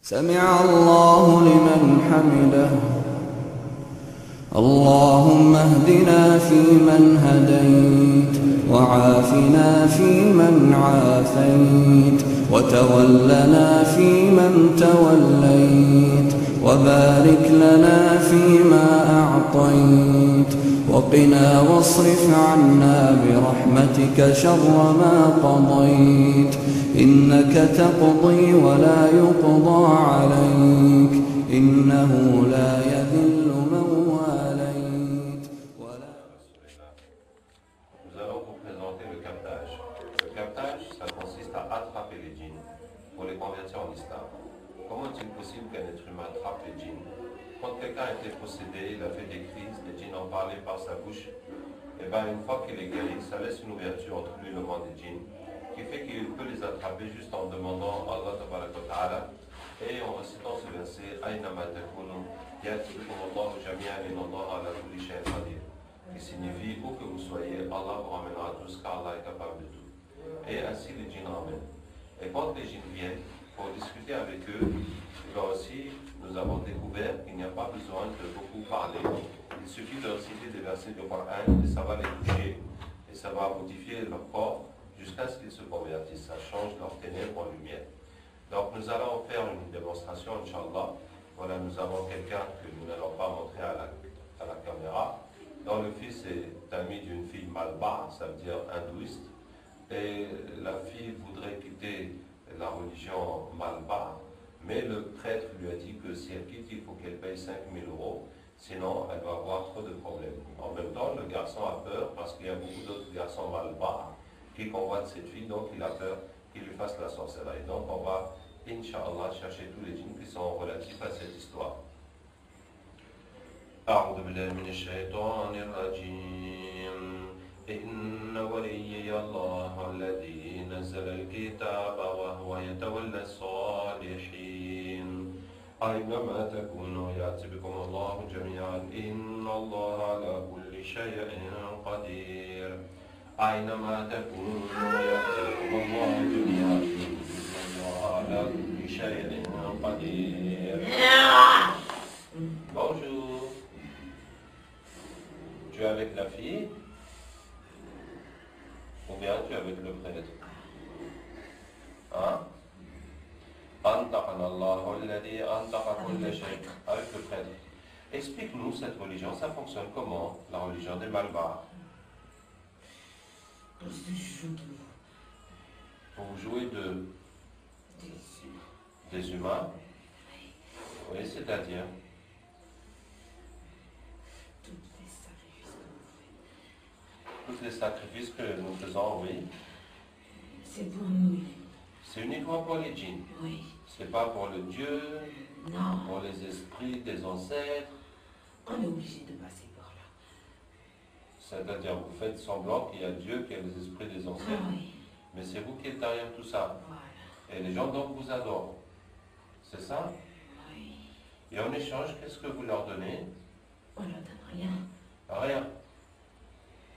سمع الله لمن حمده اللهم اهدنا فيمن هديت وعافنا فيمن عافيت وتولنا فيمن توليت وبارك لنا فيما أعطيت وقنا واصرف عنا برحمتك شر ما قضيت إنك تقضي ولا يقضى عليك إنه لا يذل من واليت ولا. Nous allons vous présenter le captage. Le captage, ça consiste à attraper les djinns pour les convertir en islam. Comment est-il possible qu'un être humain attrape les djinns? Quand quelqu'un a été possédé, il a fait des crises, les djinns ont parlé par sa bouche, et bien une fois qu'il est guéri, ça laisse une ouverture entre lui et le monde des djinns, qui fait qu'il peut les attraper juste en demandant à Allah Ta'ala et en récitant ce verset Aynama takunu ya'tikum Allahu jami'an inallahu ala kulli shay'in qadir, qui signifie où que vous soyez, Allah vous ramènera tous car Allah est capable de tout. Et ainsi les djinns ramènent. Et quand les djinns viennent pour discuter avec eux, là aussi nous avons découvert qu'il n'y a pas besoin de beaucoup parler. Il suffit de réciter des versets du Coran et ça va les toucher et ça va modifier leur corps jusqu'à ce qu'ils se convertissent. Ça change leur ténèbres en lumière. Donc nous allons faire une démonstration, Inch'Allah. Voilà, nous avons quelqu'un que nous n'allons pas montrer à la caméra, dont le fils est ami d'une fille malbar, ça veut dire hindouiste, et la fille voudrait quitter la religion malbar, mais le prêtre lui a dit que si elle quitte, il faut qu'elle paye 5 000 €, sinon elle va avoir trop de problèmes. En même temps, le garçon a peur parce qu'il y a beaucoup d'autres garçons malbar qui convoitent cette fille, donc il a peur qu'il lui fasse la sorcellerie. Donc on va, Inch'Allah, chercher tous les djinns qui sont relatifs à cette histoire. أعوذ بالله من الشيطان الرجيم إن وليي الله الذي نزل الكتاب وهو يتولى الصالحين أينما تكونوا يأتي بكم الله جميعا إن الله على كل شيء قدير أينما تكونوا يأتي بكم الله جميعا إن الله على كل شيء قدير. Bonjour. Tu es avec la fille ou bien tu es avec le prêtre? Hein? Avec le prêtre. Explique-nous cette religion, ça fonctionne comment? La religion des Malbars. Vous jouez des humains? Oui, c'est-à-dire? Tous les sacrifices que nous faisons, oui. C'est pour nous. C'est uniquement pour les djinns. Oui. C'est pas pour le Dieu, Non. pour les esprits des ancêtres. On est obligé de passer par là. C'est-à-dire, vous faites semblant qu'il y a Dieu, qu'il y a les esprits des ancêtres. Ah oui. Mais c'est vous qui êtes derrière tout ça. Voilà. Et les gens donc vous adorent. C'est ça? Oui. Et en échange, qu'est-ce que vous leur donnez? On leur donne rien. Rien.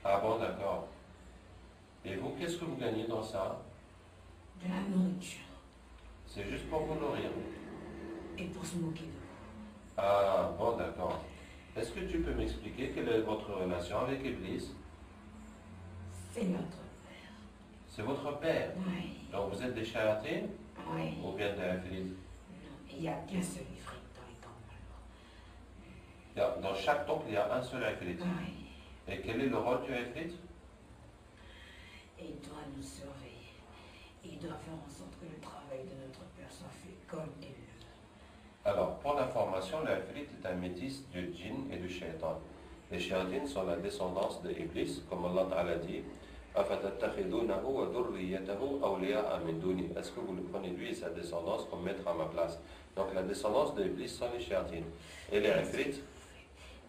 Ah bon, d'accord. Et vous, qu'est-ce que vous gagnez dans ça? De la nourriture. C'est juste pour vous nourrir. Et pour se moquer de vous. Ah bon, d'accord. Est-ce que tu peux m'expliquer quelle est votre relation avec Iblis? C'est notre père. C'est votre père. Oui. Donc vous êtes des shayatines Oui. ou bien des ifrites? Non, il n'y a qu'un seul ifrit dans les temples. Dans chaque temple, il y a un seul ifrit. Oui. Et quel est le rôle du ifrit? Et il doit nous surveiller. Il doit faire en sorte que le travail de notre père soit fait comme il le veut. Alors, pour l'information, l'ifrit est un métis du djinn et du shaitan. Les shayatines sont la descendance de Iblis, comme Allah Ta'ala dit. Est-ce que vous le prenez lui et sa descendance comme maître à ma place? Donc la descendance de Iblis sont les shayatines. Et les ifrit?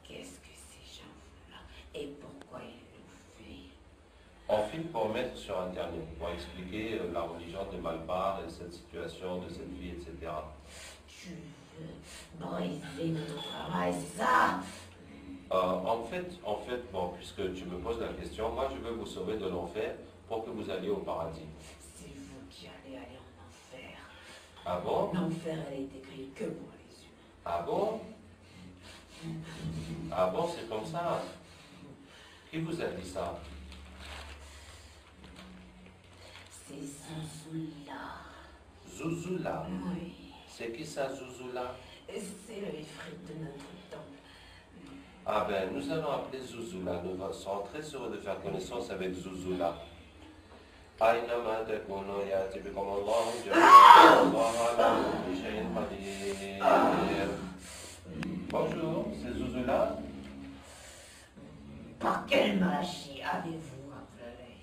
Qu'est-ce que ces gens-là et pourquoi ils le font? On filme pour mettre sur Internet, pour expliquer la religion des Malbars et cette situation de cette vie, etc. Tu veux briser notre travail, c'est ça? En fait, bon, puisque tu me poses la question, moi je veux vous sauver de l'enfer pour que vous alliez au paradis. C'est vous qui allez aller en enfer. Ah bon? L'enfer, elle est écrite que pour les humains. Ah bon? Ah bon, c'est comme ça? Qui vous a dit ça? C'est Zouzoula. Zouzoula? Oui. C'est qui ça, Zouzoula? C'est le ifrit de notre temps. Ah ben, nous allons appeler Zouzoula. Nous serons très heureux de faire connaissance avec Zouzoula. أينما تكونوا يأتي بكم الله جميعا الله على كل شيء قدير. Bonjour, c'est Zouzoula. Par quelle magie avez-vous appelé?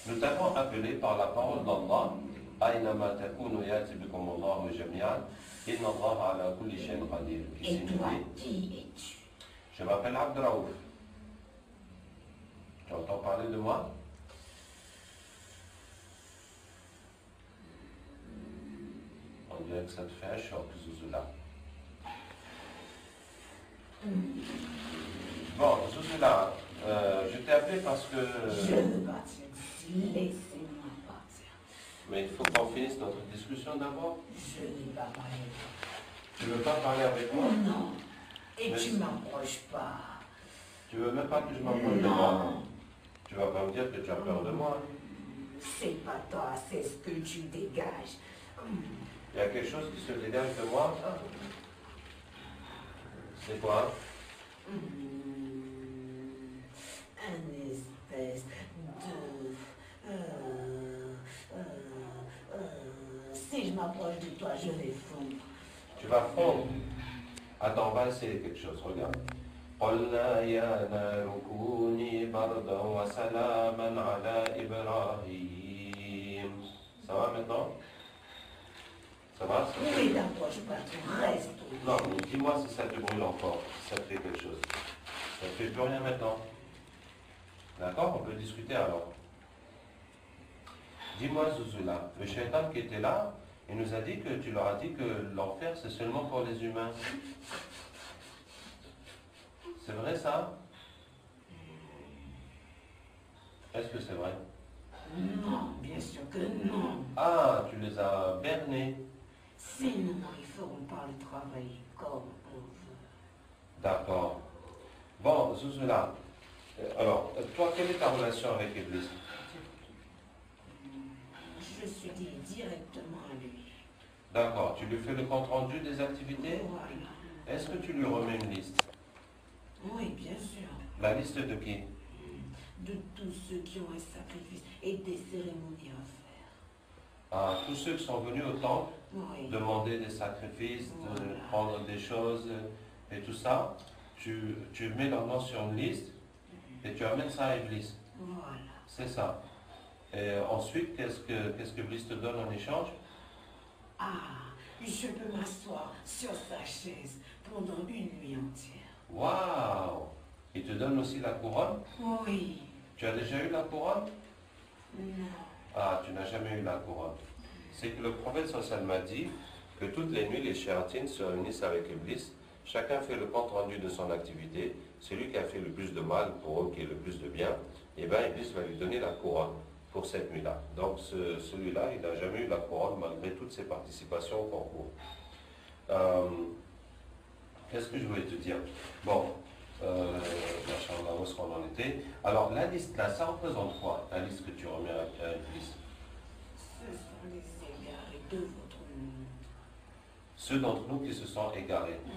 Nous t'avons appelé par la parole d'Allah. أينما تكونوا يأتي بكم الله جميعا إن الله على كل شيء قدير. Et toi, qui es-tu? Je m'appelle Abdraouf. Tu entends parler de moi? On dirait que ça te fait un choc, Zouzoula. Bon, Zouzoula, je t'ai appelé parce que... Je veux partir d'ici. Laissez-moi partir. Mais il faut qu'on finisse notre discussion d'abord. Je n'ai pas parlé. Tu veux pas parler avec moi? Non. Et Mais tu m'approches pas. Tu veux même pas que je m'approche de moi? Tu vas pas me dire que tu as peur de moi? C'est pas toi, c'est ce que tu dégages. Il y a quelque chose qui se dégage de moi? C'est quoi? Un espèce de... Si je m'approche de toi, je vais fondre. Tu vas fondre. Attends, on va essayer quelque chose, regarde. قلنا يا نار كوني بردا وسلاما على إبراهيم. Ça va maintenant? Ça va? Oui, t'approches pas, tu restes. Non, mais dis-moi si ça te brûle encore, si ça te fait quelque chose. Ça ne fait plus rien maintenant. D'accord? On peut discuter alors. Dis-moi, Zouzoula, le shaitan qui était là, il nous a dit que tu leur as dit que l'enfer c'est seulement pour les humains. C'est vrai ça? Est-ce que c'est vrai? Non, bien sûr que non. Ah, tu les as bernés. Sinon, ils feront pas le travail comme on veut. D'accord. Bon, Zouzoula, alors, toi, quelle est ta relation avec Iblis? Je suis dit directement à lui. D'accord, tu lui fais le compte-rendu des activités? Voilà. Est-ce que tu lui remets une liste? Oui, bien sûr. La liste de qui? De tous ceux qui ont un sacrifice et des cérémonies à faire. Ah, tous ceux qui sont venus au temple, Oui. demander des sacrifices, de Voilà. prendre des choses et tout ça, tu mets leur nom sur une liste et tu amènes ça à Iblis. Voilà. C'est ça. Et ensuite, qu'est-ce que Iblis te donne en échange? Ah, je peux m'asseoir sur sa chaise pendant une nuit entière. Waouh! Il te donne aussi la couronne? Oui. Tu as déjà eu la couronne? Non. Ah, tu n'as jamais eu la couronne. C'est que le prophète sallallahu m'a dit que toutes les nuits, les shéyatines se réunissent avec Iblis. Chacun fait le compte rendu de son activité. Celui qui a fait le plus de mal pour eux, qui est le plus de bien, et bien Iblis va lui donner la couronne pour cette nuit-là. Donc celui-là, il n'a jamais eu la couronne malgré toutes ses participations au concours. Qu'est-ce que je voulais te dire? Bon, machallah, où est-ce qu'on en était? Alors la liste là, ça représente quoi? La liste que tu remets à Iblis? Ce sont les égarés de votre monde. Ceux d'entre nous qui se sont égarés Oui.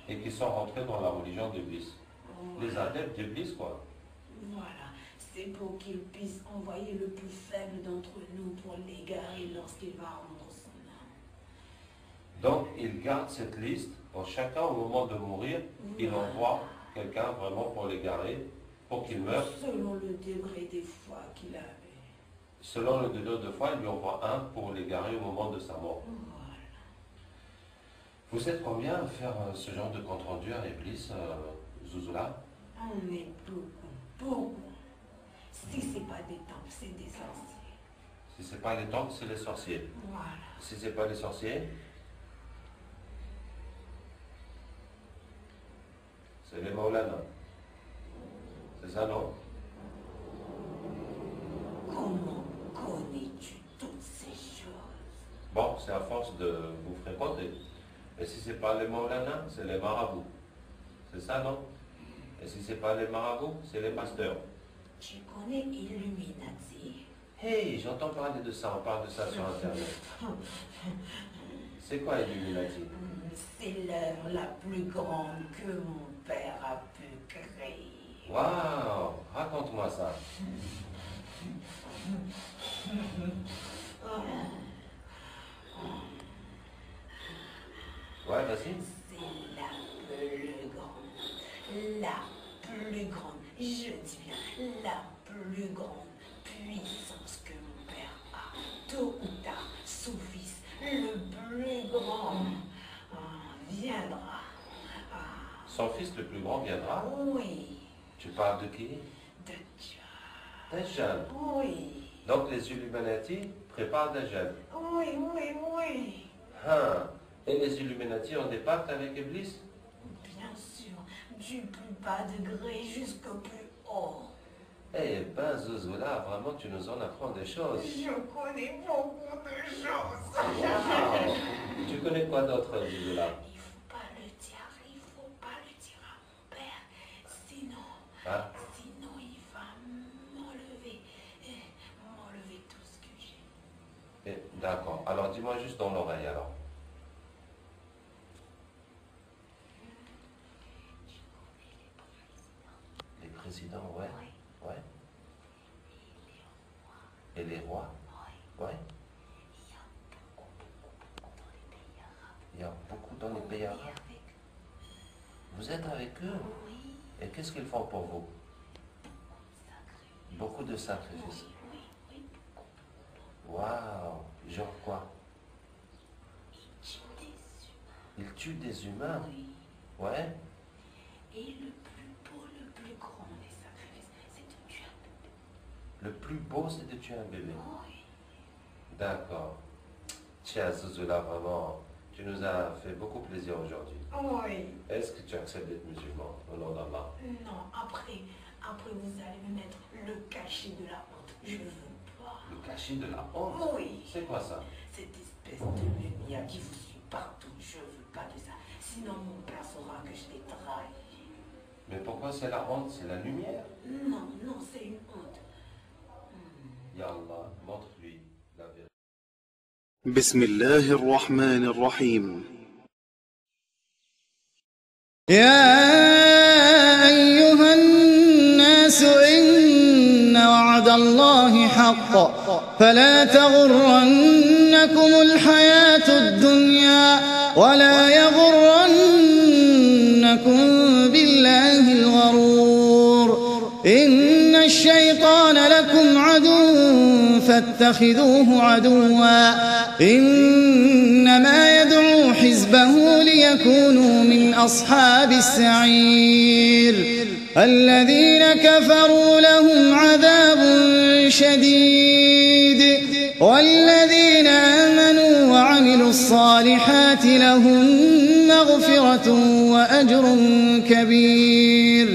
et qui sont rentrés dans la religion d'Iblis. Les Voilà. adeptes d'Iblis, quoi. Voilà. C'est pour qu'il puisse envoyer le plus faible d'entre nous pour l'égarer lorsqu'il va rendre son âme. Donc, ils gardent cette liste pour chacun au moment de mourir. Il Voilà. envoie quelqu'un vraiment pour l'égarer, pour qu'il meure. Selon le degré des foi qu'il avait. Selon le degré de foi, il lui envoie un pour l'égarer au moment de sa mort. Voilà. Vous êtes combien à faire ce genre de compte-rendu à Iblis, Zouzoula? On est beaucoup, beaucoup. Si c'est pas des temples, c'est des sorciers. Si ce n'est pas les temples, c'est les sorciers. Voilà. Si ce n'est pas les sorciers, c'est les Maulana. C'est ça, non? Comment connais-tu toutes ces choses? Bon, c'est à force de vous fréquenter. Et si c'est pas les Maulana, c'est les marabouts. C'est ça, non? Et si c'est pas les marabouts, c'est les pasteurs. Je connais Illuminati. Hey, j'entends parler de ça, on parle de ça sur Internet. C'est quoi Illuminati? C'est l'œuvre la plus grande que mon père a pu créer. Waouh, raconte-moi ça. Ouais, vas-y. C'est la plus grande, je dis bien la plus grande puissance que mon père a. Tôt ou tard, son fils, le plus grand, viendra. Son fils le plus grand viendra? Oui, Tu parles de qui? de Dieu. Dajjal. Oui, Donc les Illuminati préparent Dajjal. oui, oui, oui. Hein. Et les Illuminati ont des pactes avec Iblis? Bien sûr, du plus bas degré jusqu'au plus haut. Eh ben, Zouzoula, vraiment, tu nous en apprends des choses. Je connais beaucoup de choses. Wow. Tu connais quoi d'autre, Zouzoula? Il faut pas le dire à mon père, Hein? sinon il va m'enlever tout ce que j'ai. D'accord. Alors, dis-moi juste dans l'oreille, alors. Les présidents, ouais. Ouais. Et les rois? Ouais. Il y a beaucoup dans les pays arabes. Vous êtes avec eux? Et qu'est-ce qu'ils font pour vous? Beaucoup de sacrifices. Waouh! Genre quoi? Ils tuent des humains? Ouais. Et le plus beau, le plus grand des sacrifices, c'est de tuer un bébé. Le plus beau, c'est de tuer un bébé. Oui. D'accord. Tiens, Zouzoula, vraiment, tu nous as fait beaucoup plaisir aujourd'hui. Oui. Est-ce que tu acceptes d'être musulman au nom d'Allah? Non, après vous allez me mettre le cachet de la honte. Je veux pas. Le cachet de la honte? Oui. C'est quoi ça? Cette espèce de lumière qui vous suit partout, je veux pas de ça. Sinon mon père saura que je l'ai trahi. Mais pourquoi c'est la honte? C'est la lumière? Non, c'est une honte. Ya Allah, montre-lui la vérité. بسم الله الرحمن الرحيم يا أيها الناس إن وعد الله حق فلا تغرنكم الحياة الدنيا ولا يغرنكم بالله الغرور إن الشيطان لكم عدو فاتخذوه عدوا إنما يدعو حزبه ليكونوا من أصحاب السعير الذين كفروا لهم عذاب شديد والذين آمنوا وعملوا الصالحات لهم مغفرة وأجر كبير